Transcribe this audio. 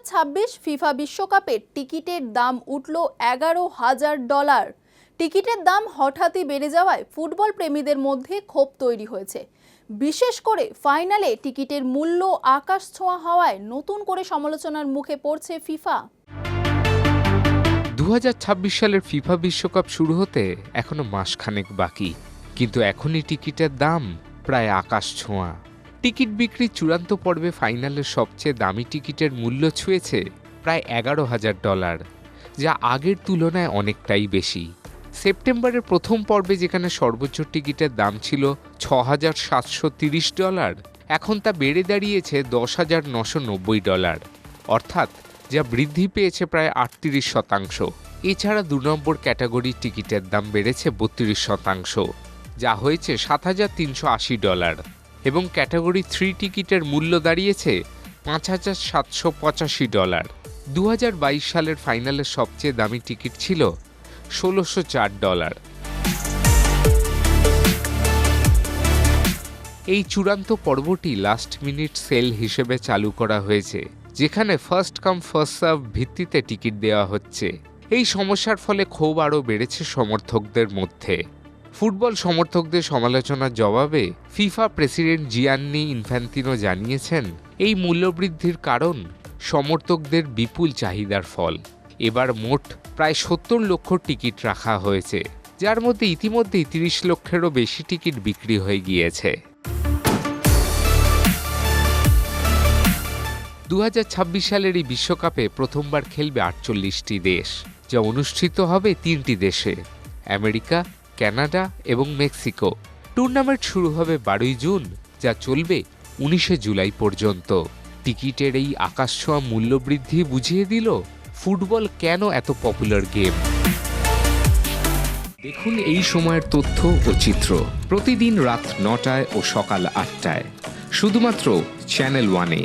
2026 FIFA বিশ্বকাপের টিকিটের দাম উঠল $11,000। টিকিটের দাম হঠাৎই বেড়ে যাওয়ায় ফুটবল প্রেমীদের মধ্যে ক্ষোভ তৈরি হয়েছে। বিশেষ করে ফাইনালে টিকিটের মূল্য আকাশ ছোঁয়া হওয়ায় নতুন করে সমালোচনার মুখে পড়ছে ফিফা। 2026 সালের ফিফা বিশ্বকাপ শুরু হতে এখনো মাসখানেক বাকি, কিন্তু এখনই টিকিটের দাম প্রায় আকাশ ছোঁয়া। টিকিট বিক্রির চূড়ান্ত পর্বে ফাইনালের সবচেয়ে দামি টিকিটের মূল্য ছুঁয়েছে প্রায় $11,000, যা আগের তুলনায় অনেকটাই বেশি। সেপ্টেম্বরের প্রথম পর্বে যেখানে সর্বোচ্চ টিকিটের দাম ছিল $6,730, এখন তা বেড়ে দাঁড়িয়েছে $10,990, অর্থাৎ যা বৃদ্ধি পেয়েছে প্রায় 38%। এছাড়া 2 নম্বর ক্যাটাগরির টিকিটের দাম বেড়েছে 32%, যা হয়েছে $7,380, এবং ক্যাটাগরি 3 টিকিটের মূল্য দাঁড়িয়েছে $5,785। 2022 সালের ফাইনালের সবচেয়ে দামি টিকিট ছিল $1,604। এই চূড়ান্ত পর্বটি লাস্ট মিনিট সেল হিসেবে চালু করা হয়েছে, যেখানে ফার্স্ট কাম ফার্স্ট সার্ভ ভিত্তিতে টিকিট দেওয়া হচ্ছে। এই সমস্যার ফলে ক্ষোভ আরও বেড়েছে সমর্থকদের মধ্যে। ফুটবল সমর্থকদের সমালোচনার জবাবে ফিফা প্রেসিডেন্ট জিয়ান্নি ইনফ্যান্তিনো জানিয়েছেন, এই মূল্যবৃদ্ধির কারণ সমর্থকদের বিপুল চাহিদার ফল। এবার মোট প্রায় 70 লক্ষ টিকিট রাখা হয়েছে, যার মধ্যে ইতিমধ্যেই 30 লক্ষেরও বেশি টিকিট বিক্রি হয়ে গিয়েছে। 2026 সালের এই বিশ্বকাপে প্রথমবার খেলবে 48টি দেশ, যা অনুষ্ঠিত হবে 3টি দেশে, আমেরিকা, কানাডা এবং মেক্সিকো। টুর্নামেন্ট শুরু হবে 12 জুন, যা চলবে 19 জুলাই পর্যন্ত। টিকিটের এই আকাশছোঁয়া মূল্যবৃদ্ধি বুঝিয়ে দিল ফুটবল কেন এত পপুলার গেম। দেখুন এই সময়ের তথ্য ও চিত্র প্রতিদিন রাত 9টায় ও সকাল 8টায়, শুধুমাত্র চ্যানেল 1-এ।